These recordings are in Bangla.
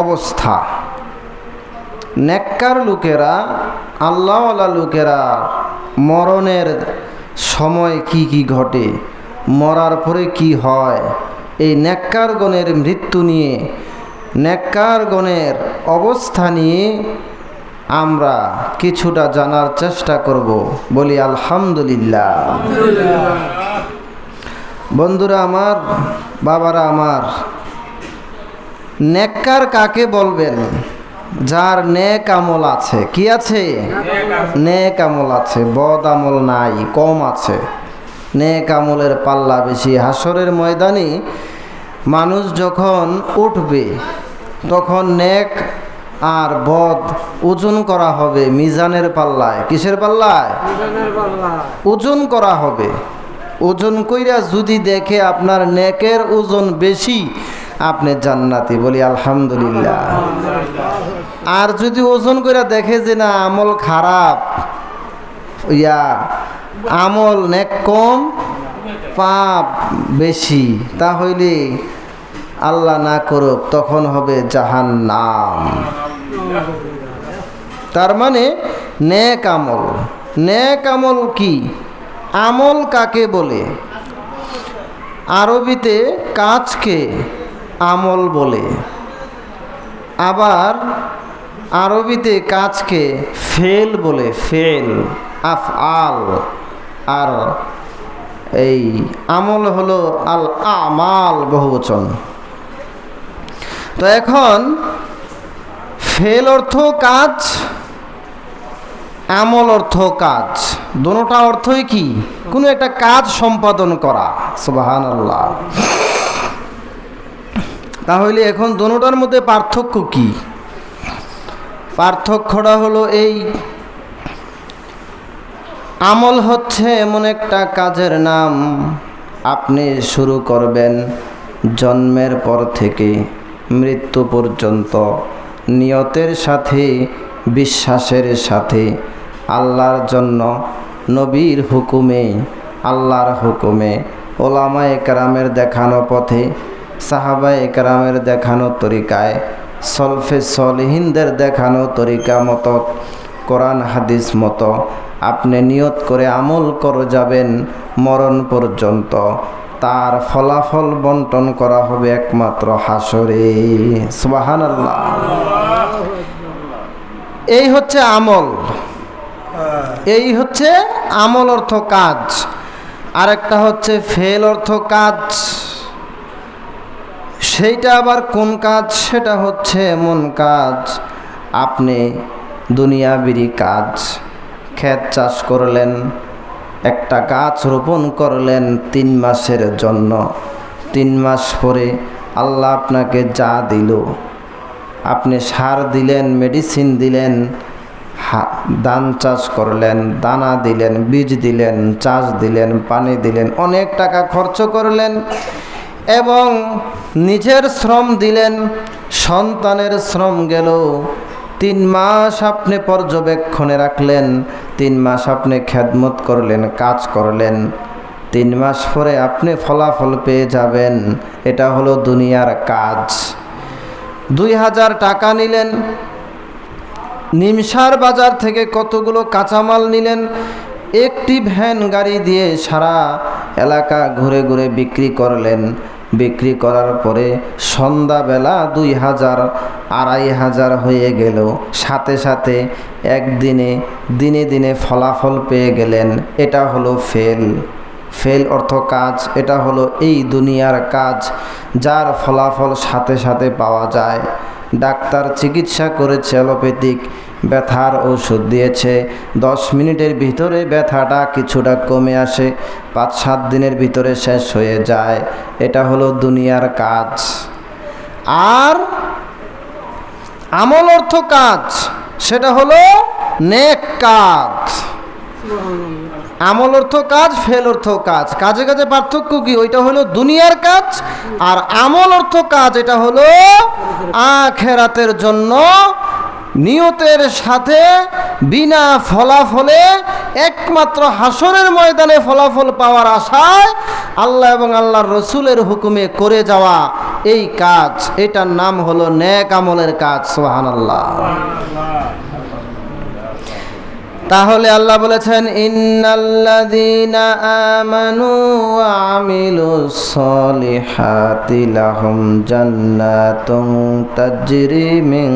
অবস্থা। নেককার লোকেরা, আল্লাহওয়ালা লোকেরা মরণের সময় কি কি ঘটে, মরার পরে কি হয়, এই নেককারগণের মৃত্যু নিয়ে, নেককারগণের অবস্থা নিয়ে আমরা কিছুটা জানার চেষ্টা করব। বলি আলহামদুলিল্লাহ। বন্ধুরা আমার, বাবারা আমার, নেককার কাকে বলবেন? যার নেক আমল আছে। কি আছে? নেক আমল আছে, বদ আমল নাই, কম আছে। নেক আমলের পাল্লা বেশি। হাসরের ময়দানে মানুষ যখন উঠবে তখন নেক আর বদ ওজন করা হবে মিজানের পাল্লায়। কিসের পাল্লায়? ওজন করা হবে। ওজন কইরা যদি দেখে আপনার নেকের ওজন বেশি, আপনি জান্নাতি। বলি আলহামদুলিল্লাহ। আর যদি ওজন কইরা দেখে যে না আমল খারাপ, আমল নেক কম, পাপ বেশি, তাহলে আল্লাহ না করুক, তখন হবে জাহান্নাম। তার মানে নেক আমল। নেক আমল কি? আমল কাকে বলে? আরবিতে কাজকে আমল বলে, আবার আরবিতে কাজকে ফেল বলে, ফেল, আফআল। আর এই আমল হলো আল আমাল, বহুবচন। তো এখন ফেল অর্থ কাজ, আমল অর্থ কাজ। দুটোটা অর্থই কি? কোনো একটা কাজ সম্পাদন করা। সুবহানাল্লাহ। তাহলে এখন দুটোটার মধ্যে পার্থক্য কি? পার্থক্যটা হলো এই, আমল হচ্ছে এমন একটা কাজের নাম আপনি শুরু করবেন জন্মের পর থেকে মৃত্যু পর্যন্ত নিয়তের সাথে, বিশ্বাসের সাথে, আল্লাহর জন্য, নবীর হুকুমে, আল্লাহর হুকুমে, ওলামায়ে কেরামের দেখানো পথে, সাহাবায়ে কেরামের দেখানো তরিকায়, সলফে সলিহিনদের দেখানো তরিকা মতো, কোরআন হাদিস মতো আপনি নিয়ত করে আমল করে যাবেন মরণ পর্যন্ত। তার ফলাফল বন্টন করা হবে একমাত্র হাসরে। সুবহানাল্লাহ। এই হচ্ছে আমল। এই হচ্ছে আমল অর্থ কাজ। আরেকটা হচ্ছে ফেল অর্থ কাজ। সেইটা আবার কোন কাজ? সেটা হচ্ছে এমন কাজ, আপনি দুনিয়াবিরি কাজ, ক্ষেত চাষ করলেন, একটা গাছ রোপণ করলেন 3 মাসের জন্য। 3 মাস পরে আল্লাহ আপনাকে যা দিল, আপনি সার দিলেন, মেডিসিন দিলেন, ধান চাষ করলেন, দানা দিলেন, বীজ দিলেন, চাষ দিলেন, পানি দিলেন, অনেক টাকা খরচ করলেন এবং নিজের শ্রম দিলেন, সন্তানের শ্রম গেল। 3 মাস আপনি পর্যবেক্ষণে রাখলেন, 3 মাস আপনি খেদমত করলেন, কাজ করলেন। 3 মাস পরে আপনি ফলাফল পেয়ে যাবেন। এটা হলো দুনিয়ার কাজ। 2000 টাকা নিলেন, নিমসার বাজার থেকে কতগুলো কাঁচামাল নিলেন, একটি ভ্যান গাড়ি দিয়ে সারা এলাকা ঘুরে ঘুরে বিক্রি করলেন। বিক্রি করার পরে সন্ধ্যাবেলা 2000, 2500 হয়ে গেল। সাথে সাথে একদিনে, দিনে দিনে ফলাফল পেয়ে গেলেন। এটা হলো ফেল। ফেল অর্থ কাজ। এটা হলো এই দুনিয়ার কাজ, যার ফলাফল সাথে সাথে পাওয়া যায়। ডাক্তার চিকিৎসা করেছে, অ্যালোপ্যাথিক ব্যথার ওষুধ দিয়েছে, 10 মিনিটের ভিতরে ব্যথাটা কিছুটা কমে আসে, 5-7 দিনের ভিতরে শেষ হয়ে যায়। এটা হলো দুনিয়ার কাজ। আর আমল অর্থ কাজ, সেটা হলো নেক কাজ। আমল অর্থ কাজ, ফেল অর্থ কাজ। কাজে কাজে পার্থক্য কি? ওইটা হলো দুনিয়ার কাজ, আর আমল অর্থ কাজ এটা হলো আখিরাতের জন্য নিয়তের সাথে, বিনা ফলাফলে, একমাত্র হাসরের ময়দানে ফলাফল পাওয়ার আশায় আল্লাহ এবং আল্লাহর রসুলের হুকুমে করে যাওয়া এই কাজ, এটার নাম হলো নেক আমলের কাজ। সুবহানাল্লাহ। তাহলে আল্লাহ বলেছেন ইন্নাল্লাযীনা আমানু ওয়া আমিলুস সলিহাতি লাহুম জান্নাতুন তাজরি মিন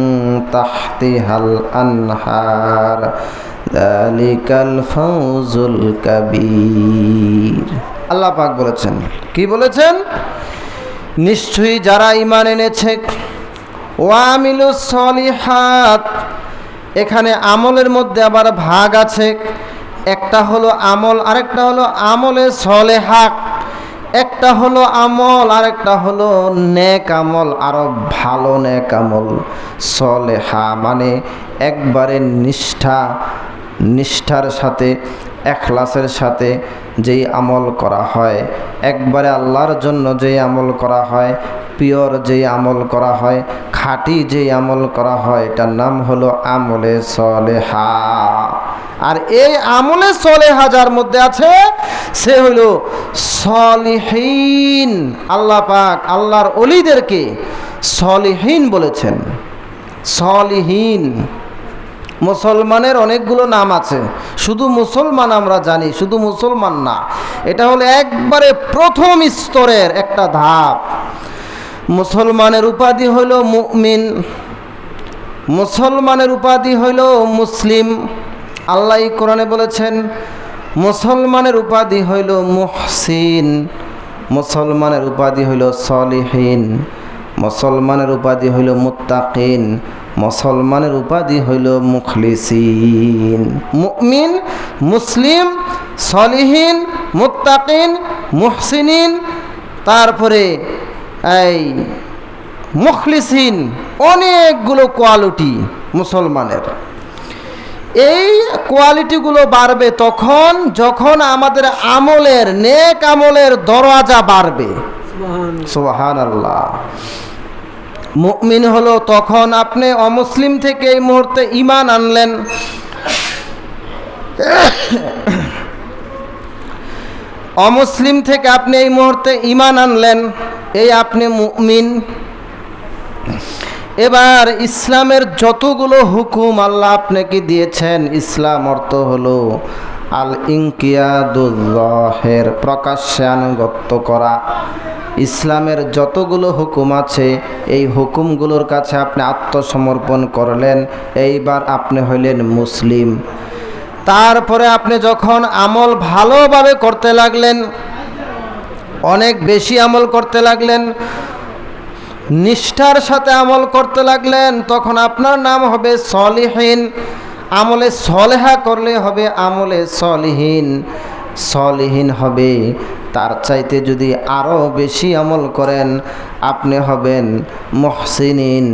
তাহতিহাল আনহার যালিকাল ফাওজুল কাবীর। আল্লাহ পাক বলেছেন, কি বলেছেন? নিশ্চয়ই যারা ঈমান এনেছে, ওয়া আমিলুস সলিহাত, এখানে আমলের মধ্যে আবার ভাগ আছে। একটা হলো আমল, আরেকটা হলো আমলে সলেহা। একটা হলো আমল, আরেকটা হলো নেক আমল, আরো ভালো নেক আমল। সলেহা মানে একবারে নিষ্ঠার সাথে, এখলাসের সাথে যেই আমল করা হয়, একবারে আল্লাহর জন্য যেই আমল করা হয়, পিওর যেই আমল করা হয়, খাঁটি যেই আমল করা হয়, এটার নাম হলো আমলে সলেহা। আর এই আমলে সলেহা যার মধ্যে আছে সে হলো সলিহিন। আল্লাহ পাক আল্লাহর ওলিদেরকে সলিহিন বলেছেন। সলিহিন, মুসলমানের অনেকগুলো নাম আছে, শুধু মুসলমান আমরা জানি, শুধু মুসলমান না, এটা হলো একবারে প্রথম স্তরের একটা ধাপ। মুসলমানের উপাধি হইল মুমিন, মুসলমানের উপাধি হইল মুসলিম। আল্লাহ কোরআনে বলেছেন মুসলমানের উপাধি হইল মুহসিন, মুসলমানের উপাধি হইল সলিহিন, মুসলমানের উপাধি হইল মুত্তাকিন, মুসলমানের উপাধি হইল মুখলিসিন। মুমিন, মুসলিম, সলিহিন, মুত্তাকিন, মুহসিনিন, তারপরে এই মুখলিসিন, অনেকগুলো কোয়ালিটি মুসলমানের। এই কোয়ালিটিগুলো বাড়বে তখন যখন আমাদের আমলের, নেক আমলের দরওয়াজা বাড়বে। সুবহানাল্লাহ। মুমিন হলো তখন আপনি অমুসলিম থেকে এই মুহূর্তে ঈমান আনলেন, অমুসলিম থেকে আপনি এই মুহূর্তে ঈমান আনলেন, এই আপনি মুমিন। এবার ইসলামের যতগুলো হুকুম আল্লাহ আপনাকে দিয়েছেন, ইসলাম অর্থ হলো আল ইনকিয়াদুল যাহির, প্রকাশ্যে আনুগত্য করা। ইসলামের যতগুলো হুকুম আছে এই হুকুমগুলোর কাছে আপনি আত্মসমর্পণ করলেন, এইবার আপনি হইলেন মুসলিম। তারপরে আপনি যখন আমল ভালোভাবে করতে লাগলেন, অনেক বেশি আমল করতে লাগলেন, নিষ্ঠার সাথে আমল করতে লাগলেন, তখন আপনার নাম হবে সলিহিন। আমলে সলেহা করলে হবে আমলে সলিহিন। সলিহিন হবে, তার চাইতে যদি আরও বেশি আমল করেন আপনি হবেন মুহসিনিন,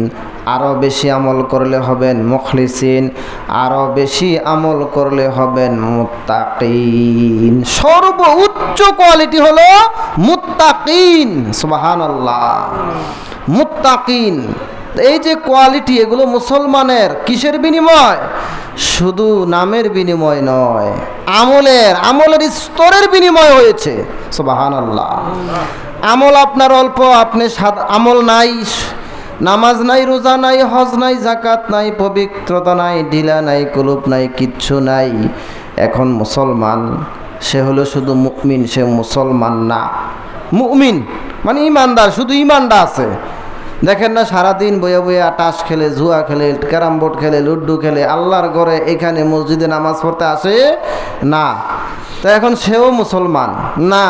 আরও বেশি আমল করলে হবেন মুখলিসিন, আরও বেশি আমল করলে হবেন মুত্তাকিন। সর্বোচ্চ কোয়ালিটি হলো মুত্তাকিন। সুবহানাল্লাহ। মুত্তাকিন, এই যে কোয়ালিটি, এগুলো মুসলমানের কিসের বিনিময়? শুধু নামের বিনিময় নয়, আমলের স্তরের বিনিময় হয়েছে। সুবহানাল্লাহ। আমল আপনার অল্প, আপনি আমল নাই, নামাজ নাই, রোজা নাই, হজ নাই, জাকাত নাই, পবিত্রতা নাই, ঢিলা নাই, কুলুপ নাই, কিচ্ছু নাই। এখন মুসলমান, সে হলো শুধু মুমিন, সে মুসলমান না। মুমিন মানে ইমানদার, শুধু ইমানটা আছে। দেখেন না সারাদিন বইয়া বইয়া তাস খেলে, জুয়া খেলে, ক্যারাম বোর্ড খেলে, লুড্ডু খেলে, আল্লাহর ঘরে এখানে মসজিদে নামাজ পড়তে আসে না, তো এখন সেও মুসলমান না।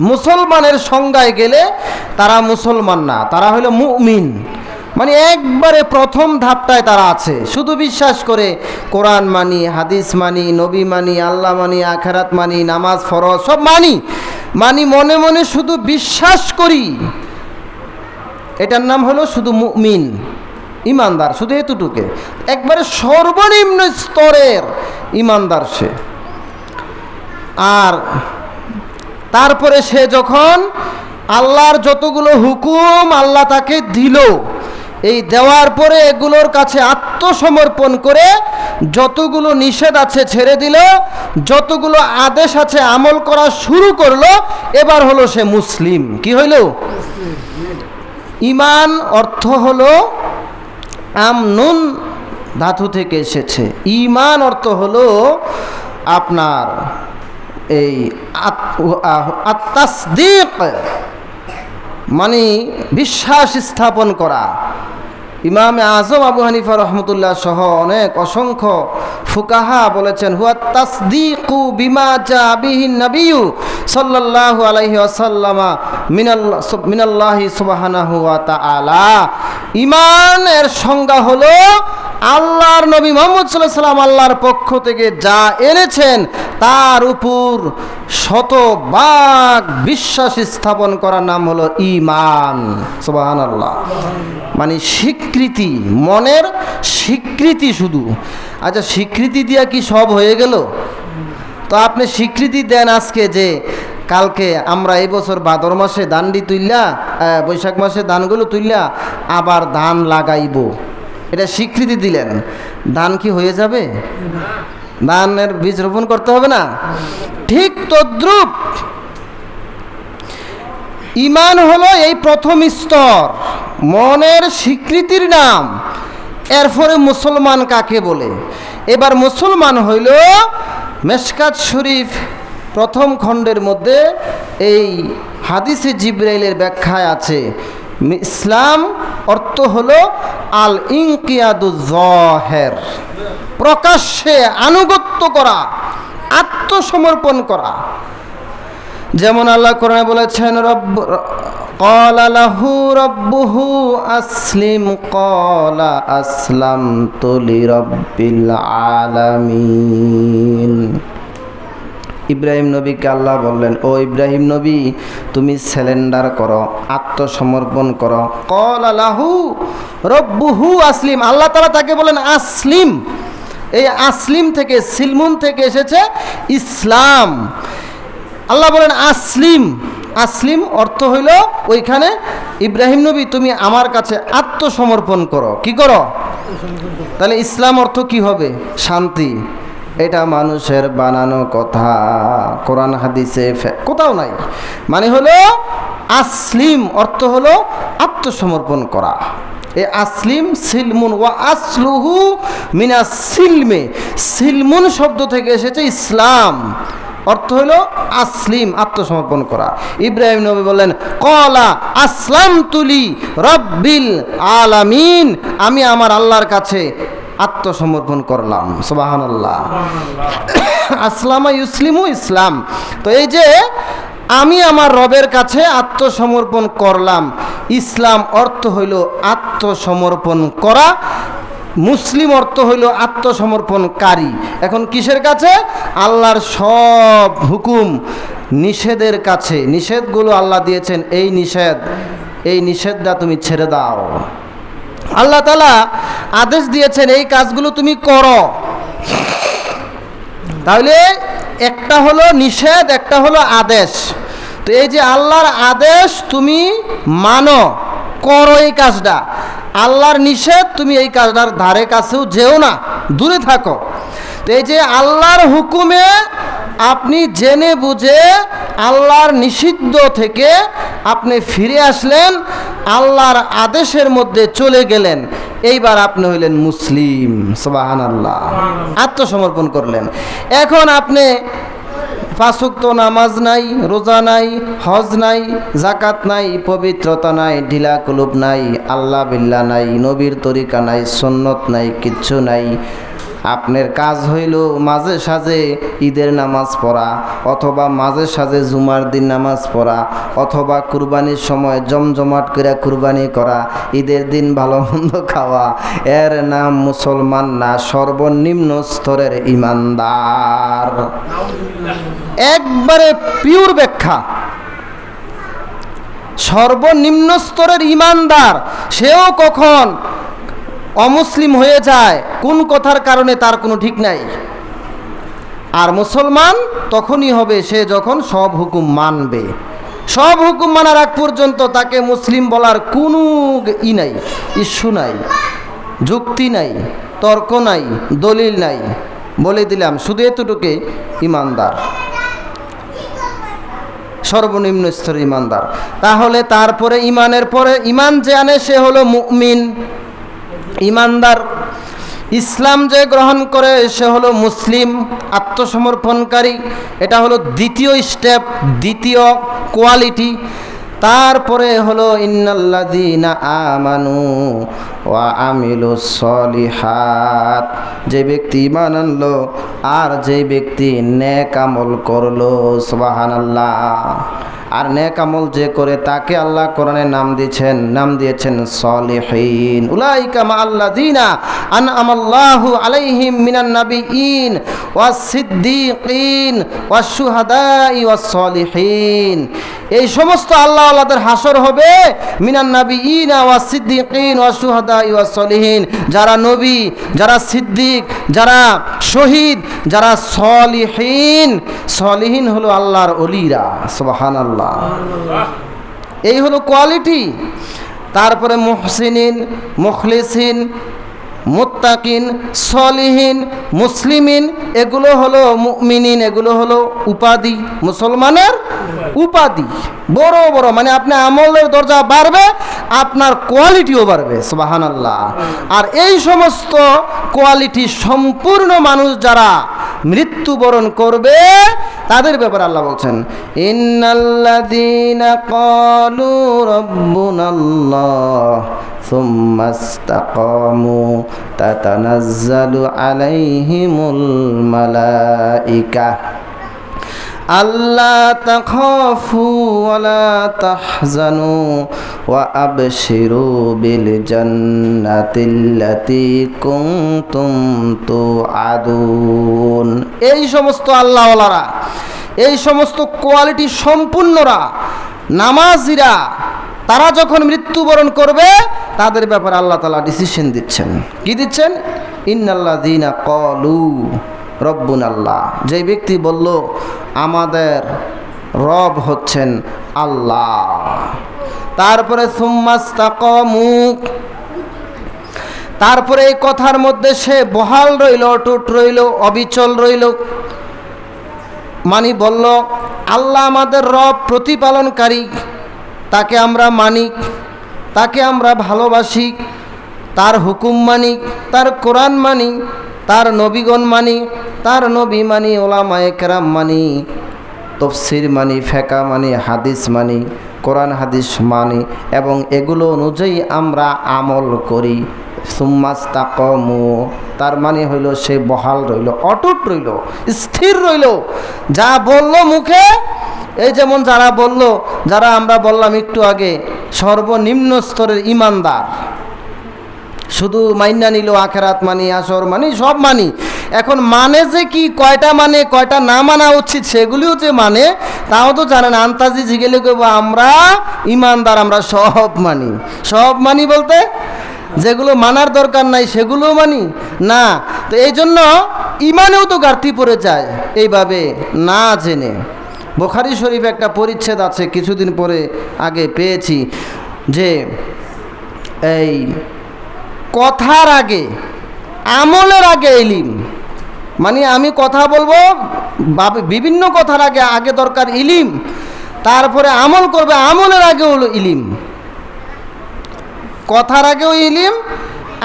মুসলমানের সংজ্ঞায় গেলে তারা মুসলমান না, তারা হলো মুমিন। মানে একবারে প্রথম ধাপটায় তারা আছে, শুধু বিশ্বাস করে কোরআন মানি, হাদিস মানি, নবী মানি, আল্লাহ মানি, আখিরাত মানি, নামাজ ফরজ সব মানি, মনে মনে শুধু বিশ্বাস করি, এটার নাম হলো শুধু মুমিন, ইমানদার, শুধু এতটুকু। একবারে সর্বনিম্ন স্তরের ইমানদার সে। আর তারপরে সে যখন আল্লাহর যতগুলো হুকুম আল্লাহ তাকে দিল, এই দেওয়ার পরে এগুলোর কাছে আত্মসমর্পণ করে যতগুলো নিষেধ আছে ছেড়ে দিল, যতগুলো আদেশ আছে আমল করা শুরু করলো, এবার হলো সে মুসলিম। কি হইল? ঈমান অর্থ হলো আমনুন ধাতু থেকে এসেছে। ঈমান অর্থ হলো আপনার এই আত-তাসদীক, মানে বিশ্বাস স্থাপন করা। ইমামে আজম আবু হানিফা রহমতুল্লাহ সহ অনেক অসংখ্য ফুকাহা বলেছেন হুয়া তাসদীকু বিমা জা বিহি নবিয়্যু সাল্লাল্লাহু আলাইহি ওয়াসাল্লাম মিনাল্লাহি সুবহানাহু ওয়া তাআলা। ঈমানের সংজ্ঞা হলো আল্লাহর নবী মুহাম্মদ সাল্লাল্লাহু আলাইহি ওয়াসাল্লাম আল্লাহর পক্ষ থেকে যা এনেছেন তার উপর শতভাগ বিশ্বাস স্থাপন করার নাম হলো ঈমান। সুবহানাল্লাহ। মানে স্বীকৃতি, মনের স্বীকৃতি শুধু। আচ্ছা, স্বীকৃতি দিয়া কি সব হয়ে গেল? তো আপনি স্বীকৃতি দেন আজকে যে কালকে আমরা এই বছর ভাদর মাসে ধানটি তুললা, বৈশাখ মাসে ধানগুলো তুললা আবার ধান লাগাইব, এটা স্বীকৃতি দিলেন। ধান কি হয়ে যাবে? ধানের বীজ রোপণ করতে হবে না? ঠিক তদ্রূপ ঈমান হলো এই প্রথম স্তর, মনের স্বীকৃতির নাম। এরপরে মুসলমান কাকে বলে? এবার মুসলমান হইল মেশকাত শরীফ প্রথম খণ্ডের মধ্যে এই হাদিসে জিবরাইলের ব্যাখ্যায় আছে, ইসলাম অর্থ হলো আল ইনকিয়াদুজ যাহির, প্রকাশ্যে আনুগত্য করা, আত্মসমর্পণ করা। যেমন আল্লাহ কোরআনে বলেছেন ক্বালা লাহু রাব্বুহু আসলিম ক্বালা আসলামতু লিরাব্বিল আলামিন। ইব্রাহিম নবীকে আল্লাহ বললেন, ও ইব্রাহিম নবী তুমি সারেন্ডার করো, আত্মসমর্পণ করো। ক্বালা লাহু রাব্বুহু আসলিম, আল্লাহ তাআলা তাকে বলেন আসলিম। এই আসলিম থেকে, সিলমুন থেকে এসেছে ইসলাম। আল্লাহ বলেন আসলিম। আসলিম অর্থ হইল ওইখানে ইব্রাহিম নবী তুমি আমার কাছে আত্মসমর্পণ করো। কি করো? তাহলে ইসলাম অর্থ কি হবে? শান্তি। এটা মানুষের বানানো কথা, কোরআন হাদিসে কোথাও নাই। মানে হলো আসলিম অর্থ হলো আত্মসমর্পণ করা। এ আসলিম সিলমুন ওয়া আসলুহু মিনাস সিলমে, সিলমুন শব্দ থেকে এসেছে ইসলাম, অর্থ হলো আসলিম, আত্মসমর্পণ করা। ইব্রাহিম নবী বললেন ক্বালা আসলামতু লি রাব্বিল আলামিন, আমি আমার আল্লাহর কাছে আত্মসমর্পণ করলাম। সুবহানাল্লাহ। আসলামা ইউসলিমু ইসলাম। তো এই যে আমি আমার রবের কাছে আত্মসমর্পণ করলাম, ইসলাম অর্থ হইল আত্মসমর্পণ করা, মুসলিম অর্থ হইল আত্মসমর্পণকারী। এখন কিসের কাছে? আল্লাহর সব হুকুম নিষেধের কাছে। নিষেধগুলো আল্লাহ দিয়েছেন, এই নিষেধটা তুমি ছেড়ে দাও। আল্লাহ তাআলা আদেশ দিয়েছেন এই কাজগুলো তুমি করো। তাহলে একটা হলো নিষেধ, একটা হলো আদেশ। তো এই যে আল্লাহর আদেশ তুমি মানো, করো এই কাজটা। আল্লাহর নিষেধ তুমি এই কাজটার ধারে কাছেও যেও না, দূরে থাকো। তো এই যে আল্লাহর হুকুমে আপনি জেনে বুঝে আল্লাহর নিষিদ্ধ থেকে আপনি ফিরে আসলেন, আল্লাহর আদেশের মধ্যে চলে গেলেন, এইবার আপনি হইলেন মুসলিম। সুবহানাল্লাহ। আত্মসমর্পণ করলেন। এখন আপনি 5 ওয়াক্ত নামাজ নাই, রোজা নাই, হজ নাই, জাকাত নাই, পবিত্রতা নাই, ঢিলা কুলুপ নাই, আল্লাহ বিল্লাহ নাই, নবীর তরিকা নাই, সুন্নত নাই, কিচ্ছু নাই। আপনার কাজ হইল মাঝে সাঝে ঈদের নামাজ পড়া, অথবা মাঝে সাঝে জুমার দিন নামাজ পড়া, অথবা কুরবানির সময় জমজমাট করে কুরবানি করা, ঈদের দিন ভালো মন্দ খাওয়া। এর নাম মুসলমান না, সর্বনিম্ন স্তরের ঈমানদার। একবারে পিওর ব্যাখ্যা। সর্বনিম্ন স্তরের ঈমানদার সেও কখন অমুসলিম হয়ে যায়, কোন কথার কারণে তার কোনো ঠিক নাই। আর মুসলমান তখনই হবে সে যখন সব হুকুম মানবে। সব হুকুম মানার আগ পর্যন্ত তাকে মুসলিম বলার কোনো নাই, ইস্যু নাই, যুক্তি নাই, তর্ক নাই, দলিল নাই। বলে দিলাম শুধু এতটুকু ঈমানদার। সর্বনিম্ন স্তরের ইমানদার। তাহলে তারপরে ইমানের পরে ইমান যে আনে সে হলো মুমিন, ইমানদার। ইসলাম যে গ্রহণ করে সে হলো মুসলিম, আত্মসমর্পণকারী। এটা হলো দ্বিতীয় স্টেপ, দ্বিতীয় কোয়ালিটি। তারপরে হলো ইন্নাল্লাযীনা আমানু ওয়া আমিলুস সলিহাত, যে ব্যক্তি ঈমান আনলো আর যে ব্যক্তি নেক আমল করলো, সুবহানাল্লাহ। আর নেক আমল যে করে তাকে আল্লাহ কোরআনে নাম দিয়েছেন সলিহিন। উলাইকা মাআল্লাযীনা আনআমাল্লাহু আলাইহিম মিনান নাবিয়্যিন ওয়াস সিদ্দীকিন ওয়াশ শুহাদাই ওয়াস সলিহিন। এই সমস্ত আল্লাহ আল্লাহদের হাসর হবে মিনান নাবিয়্যিনা ওয়াস সিদ্দীকিন ওয়াশ শুহাদাই ওয়াস সলিহিন, যারা নবী, যারা সিদ্দিক, যারা শহীদ, যারা সলিহিন। সলিহিন হলো আল্লাহর ওলিরা, সুবহানাল্লাহ। এই হলো কোয়ালিটি। তারপরে মুহসিনিন, মুখলিসিন, মুত্তাকিন, সলিহিন, মুসলিমিন, এগুলো হলো মুমিনিন, এগুলো হলো উপাধি, মুসলমানের উপাধি। বড় বড় মানে আপনি আমলের দরজা বাড়বে, আপনার কোয়ালিটিও বাড়বে, সুবহানাল্লাহ। আর এই সমস্ত কোয়ালিটি সম্পূর্ণ মানুষ যারা মৃত্যুবরণ করবে তাদের ব্যাপারে আল্লাহ বলছেন, ইন্নাল্লাযীনা ক্বালু রাব্বুনাল্লাহ সুম্মা ইসতাকামু তাতানাজ্জালু আলাইহিমুল মালাইকা আল্লা তাখাফু ওয়ালা তাহজানু ওয়া আবশিরু বিল জান্নাতিল্লাতী কুনতুম তুআদুন। এই সমস্ত আল্লাহওয়ালারা, এই সমস্ত কোয়ালিটি সম্পূর্ণরা, নামাজিরা, তারা যখন মৃত্যুবরণ করবে তাদের ব্যাপারে আল্লাহ তাআলা ডিসিশন দিচ্ছেন। কি দিচ্ছেন? ইন্নাল্লাযীনা ক্বালু রব্বুনাল্লাহ, যে ব্যক্তি বলল আমাদের রব হচ্ছেন আল্লাহ। তারপরে সুম্মাস্তাকামু, তারপরে এই কথার মধ্যে সে বহাল রইল, অটুট রইল, অবিচল রইল। মানি বলল আল্লাহ আমাদের রব, প্রতিপালনকারী, তাকে আমরা মানি, তাকে আমরা ভালোবাসি, তার হুকুম মানি, তার কোরআন মানি, তার নবীগণ মানি, তার নবী মানি, ওলামায়ে কেরাম মানি, তাফসীর মানি, ফিকহ মানি, হাদিস মানি, কোরআন হাদিস মানি, এবং এগুলো অনুযায়ী আমরা আমল করি। সুম্মাস্তাকামু, তার মানে হইল সে বহাল রইল, অটুট রইল, স্থির রইল। যা বলল মুখে, এই যেমন যারা বলল, যারা আমরা বললাম একটু আগে সর্বনিম্ন স্তরের ইমানদার, শুধু মাইনা নিল আখেরাত মানি, আসর মানি, সব মানি। এখন মানে যে কি, কয়টা মানে, কয়টা না মানা উচিত সেগুলিও যে মানে তাও তো জানেন। আন্তাজি জিগেলে কইব আমরা ইমানদার, আমরা সব মানি। সব মানি বলতে যেগুলো মানার দরকার নাই সেগুলোও মানি না। তো এই জন্য ইমানেও তো ঘাটতি পড়ে যায় এইভাবে না জেনে। বুখারী শরীফে একটা পরিচ্ছেদ আছে, কিছুদিন পরে আগে পেয়েছি, যে এই কথার আগে আমলের আগে ইলম। মানে আমি কথা বলবো, বিভিন্ন কথার আগে দরকার ইলিম, তারপরে আমল করবে, আমলের আগে হলো ইলিম। কথার আগেও ইলিম,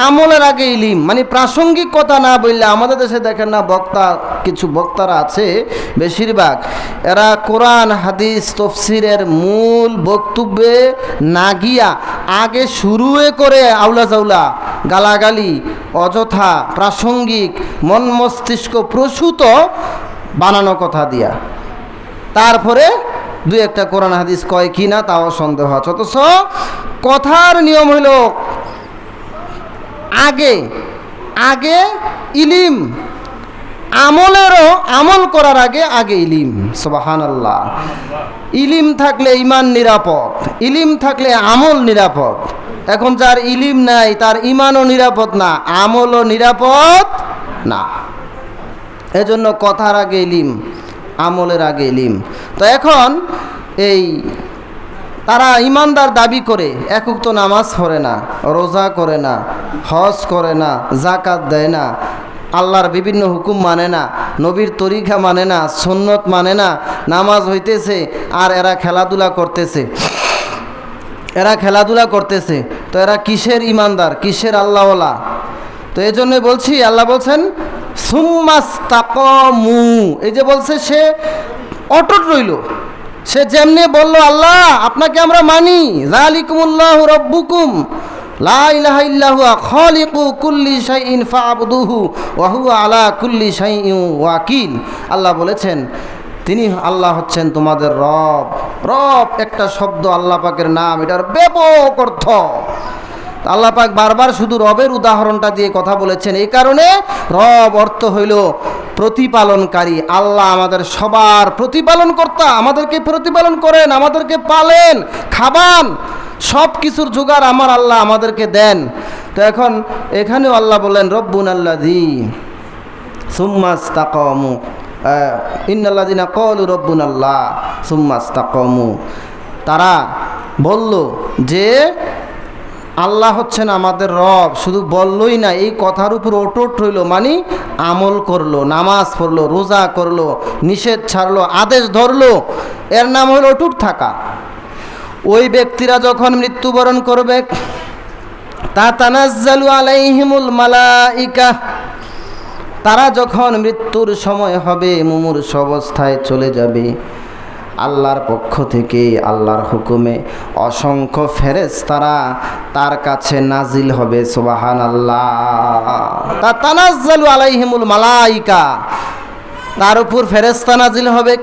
আমলের আগে ইলিম। মানে প্রাসঙ্গিক কথা না বললে, আমাদের দেশে দেখেন না কিছু বক্তারা আছে, বেশিরভাগ এরা কোরআন হাদিস তফসিরের মূল বক্তব্যে না গিয়া আগে শুরুয়ে করে আউলা জাউলা, গালাগালি, অযথা প্রাসঙ্গিক, মন মস্তিষ্ক প্রসূত বানানো কথা দিয়া তারপরে দুই একটা কোরআন হাদিস কয় কি না তাও সন্দেহ আছে। অথচ কথার নিয়ম হইল আগে ইলিম, আমল করার আগে ইলিম। সুবহানাল্লাহ। ইলিম থাকলে ইমান নিরাপদ, ইলিম থাকলে আমল নিরাপদ। এখন যার ইলিম নাই তার ইমানও নিরাপদ না, আমলও নিরাপদ না। এজন্য কথার আগে ইলিম, আমলের আগে ইলিম। তো এখন এই তারা ইমানদার দাবি করে, একক তো নামাজ পড়ে না, রোজা করে না, হজ করে না, জাকাত দেয় না, আল্লাহর বিভিন্ন হুকুম মানে না, নবীর তরিকা মানে না, সুন্নত মানে না, নামাজ হইতেছে আর এরা খেলাধুলা করতেছে, তো এরা কিসের ইমানদার, কিসের আল্লাহওয়ালা? তো এই জন্যই বলছি, আল্লাহ বলছেন সুম্মাস্তাকামু, এই যে বলছে সে অটুট রইল, সে যেমনি বলল আল্লাহ আপনাকে আমরা মানি, যালিকুমুল্লাহু রাব্বুকুম লা ইলাহা ইল্লা হুয়া খালিকু কুল্লি শাইইন ফা'বুদুহু ওয়া হুয়া আলা কুল্লি শাইইন ওয়াকিল। আল্লাহ বলেছেন তিনি আল্লাহ হচ্ছেন তোমাদের রব। রব একটা শব্দ, আল্লাহ পাকের নাম, এটার ব্যাপক অর্থ। আল্লাহ পাক বারবার শুধু রবের উদাহরণটা দিয়ে কথা বলেছেন, এই কারণে রব অর্থ হইল প্রতিপালনকারী। আল্লাহ আমাদের সবার প্রতিপালন কর্তা, আমাদেরকে প্রতিপালন করেন, আমাদেরকে পালেন, খাবান, সব কিছুর জোগাড় আমার আল্লাহ আমাদেরকে দেন। তো এখন এখানেও আল্লাহ বললেন রব্বুনাল্লাযী সুম্মাস্তাকামু ইন্নাল্লাযীনা ক্বালু রব্বুনাল্লাহ সুম্মাস্তাকামু, তারা বলল যে আল্লাহ হচ্ছেন আমাদের রব, শুধু বললই না, এই কথার উপর অটুট রইল, মানে আমল করলো, নামাজ পড়লো, রোজা করলো, নিষেধ ছাড়লো, আদেশ ধরলো, এর নাম হলো অটুট থাকা। ওই ব্যক্তিরা যখন মৃত্যুবরণ করবে, তাতানাজ্জালু আলাইহিমুল মালাইকা, তারা যখন মৃত্যুর সময় হবে, মুমূর্ষ অবস্থায় চলে যাবে, আল্লাহর পক্ষ থেকে আল্লাহর হুকুমে অসংখ্য ফেরেশতারা তার কাছে নাজিল হবে। সুবহানাল্লাহ। তাতানাজ্জালু আলাইহিমুল মালাইকা, তার উপর ফেরেশতা নাজিল হবে।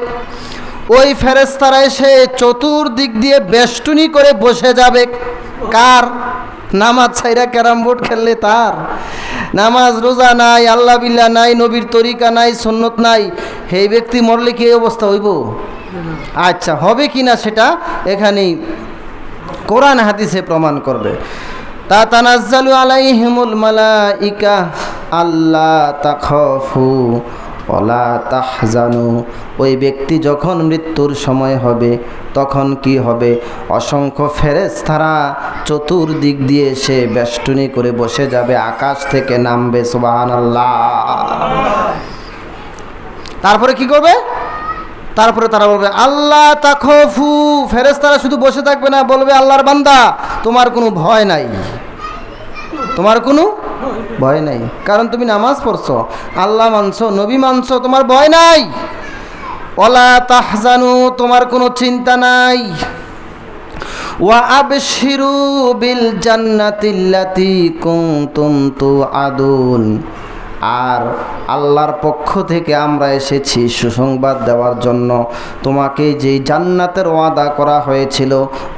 ওই ফেরেশতারা এসে চতুর্দিক দিয়ে বেষ্টনী করে বসে যাবে। কার? নামাজ ছাইরা ক্যারাম বোর্ড খেললে তার। নামাজ রোজা নাই, আল্লাহ বিল্লাহ নাই, নবীর তরিকা নাই, সুন্নত নাই, সেই ব্যক্তি মরলে কি এই অবস্থা হইব? আচ্ছা, হবে কি না সেটা এখানেই কোরআন হাদিসে প্রমাণ করবে। তাতানাজ্জালু আলাইহিমুল মালাইকা আল্লা তাখাফু ওয়ালা তাহজানু, ওই ব্যক্তি যখন মৃত্যুর সময় হবে তখন কি হবে? অসংখ্য ফেরেশতারা চতুর্দিক দিয়ে সে বেষ্টনী করে বসে যাবে, আকাশ থেকে নামবে। সুবহানাল্লাহ। তারপরে কি করবে? তারপরে তারা বলবে আল্লাহ তাখাফু, ফেরেশতারা শুধু বসে থাকবে না, বলবে আল্লাহর বান্দা তোমার কোনো ভয় নাই, তোমার কোনো ভয় নাই, কারণ তুমি নামাজ পড়ছো, আল্লাহ মানছো, নবী মানছো, তোমার ভয় নাই। ওয়ালা তাহজানু, তোমার কোনো চিন্তা নাই। ওয়া আবশিরু বিল জান্নাতিল্লাতী কুনতুম তুআদুন, আর আল্লাহর পক্ষ থেকে আমরা এসেছি সুসংবাদ দেওয়ার জন্য, তোমাকে যেই জান্নাতের ওয়াদা করা হয়েছিল,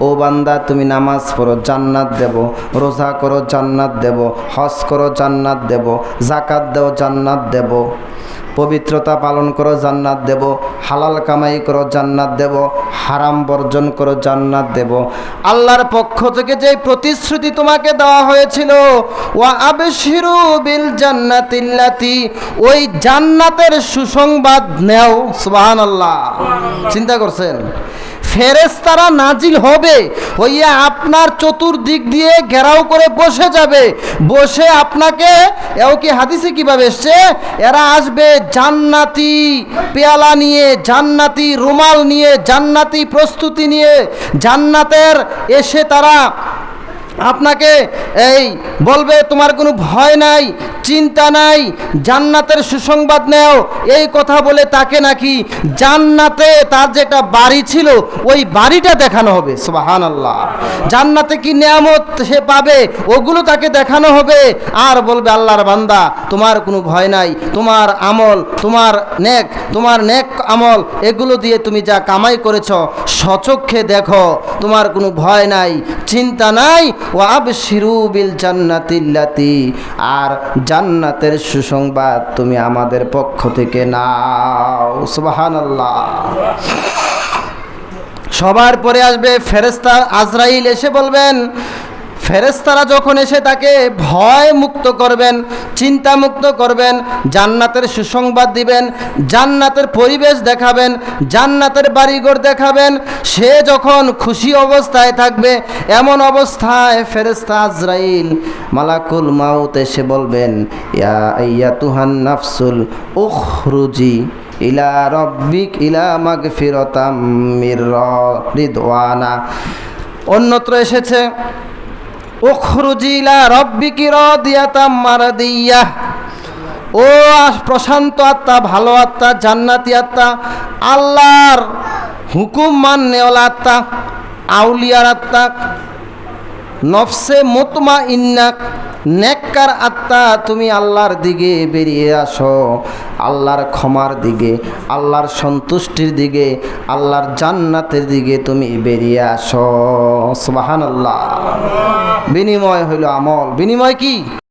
ও বান্দা তুমি নামাজ পড়ো জান্নাত দেব, রোজা করো জান্নাত দেব, হজ করো জান্নাত দেব, যাকাত দাও জান্নাত দেব, পবিত্রতা পালন করো জান্নাত দেব, হালাল কামাই করো জান্নাত দেব, হারাম বর্জন করো জান্নাত দেব। আল্লাহর পক্ষ থেকে যে প্রতিশ্রুতি তোমাকে দেওয়া হয়েছিল, ওয়া আবশিরু বিল জান্নাতিল্লাতী, ওই জান্নাতের সুসংবাদ নেও। সুবহানাল্লাহ। চিন্তা করছেন? ফেরেশতারা নাজিল হবে, হইয়া আপনার চতুর্দিক দিয়ে ঘেরাও করে বসে যাবে, বসে আপনাকে, এও কি হাদিসে কিভাবে এসছে, এরা আসবে জান্নাতি পেয়ালা নিয়ে, জান্নাতি রুমাল নিয়ে, জান্নাতি প্রস্তুতি নিয়ে, জান্নাতের এসে তারা আপনাকে এই বলবে তোমার কোনো ভয় নাই, চিন্তা নাই, জান্নাতের সুসংবাদ নেও। এই কথা বলে তাকে নাকি জান্নাতে তার যেটা বাড়ি ছিল ওই বাড়িটা দেখানো হবে। সুবহানাল্লাহ। জান্নাতে কি নিয়ামত সে পাবে ওগুলো তাকে দেখানো হবে, আর বলবে আল্লাহর বান্দা তোমার কোনো ভয় নাই, তোমার আমল, তোমার নেক আমল, এগুলো দিয়ে তুমি যা কামাই করেছ স্বচক্ষে দেখো, তোমার কোনো ভয় নাই, চিন্তা নাই। ওয়া আবশিরু বিল জান্নাতিল্লাতী, আর জান্নাতের সুসংবাদ তুমি আমাদের পক্ষ থেকে নাও। সুবহানাল্লাহ। সবার পরে আসবে ফেরেশতা আজরাইল, এসে বলবেন ফেরেশতারা যখন এসে তাকে ভয় মুক্ত করবেন, চিন্তা মুক্ত করবেন, জান্নাতের সুসংবাদ দিবেন, জান্নাতের পরিবেশ দেখাবেন, জান্নাতের বাড়িঘর দেখাবেন, সে যখন খুশি অবস্থায় থাকবে, এমন অবস্থায় ফেরেশতা আজরাইল মালাকুল মাউত এসে বলবেন, ইয়া আইয়াতুহান নাফসুল উখরুজি ইলা রব্বিক ইলা মাগফিরাতাম মির রিদওয়ানা। অন্যত্র এসেছে উখরুজি ইলা রব্বিকি রাদিয়াতাম মারদিয়াহ। ও প্রশান্ত আত্মা, ভালো আত্মা, জান্নাতি আত্মা, আল্লাহর হুকুম মাননেওয়ালা আত্মা, আউলিয়ার আত্মা, নফসে মুতমাইন্না, নেককার আত্মা, তুমি আল্লাহর দিকে বেরিয়ে আসো, আল্লাহর ক্ষমার দিকে, আল্লাহর সন্তুষ্টির দিকে, আল্লাহর জান্নাতের দিকে তুমি বেরিয়ে আসো। সুবহানাল্লাহ। বিনিময় হইল আমল। বিনিময় কি?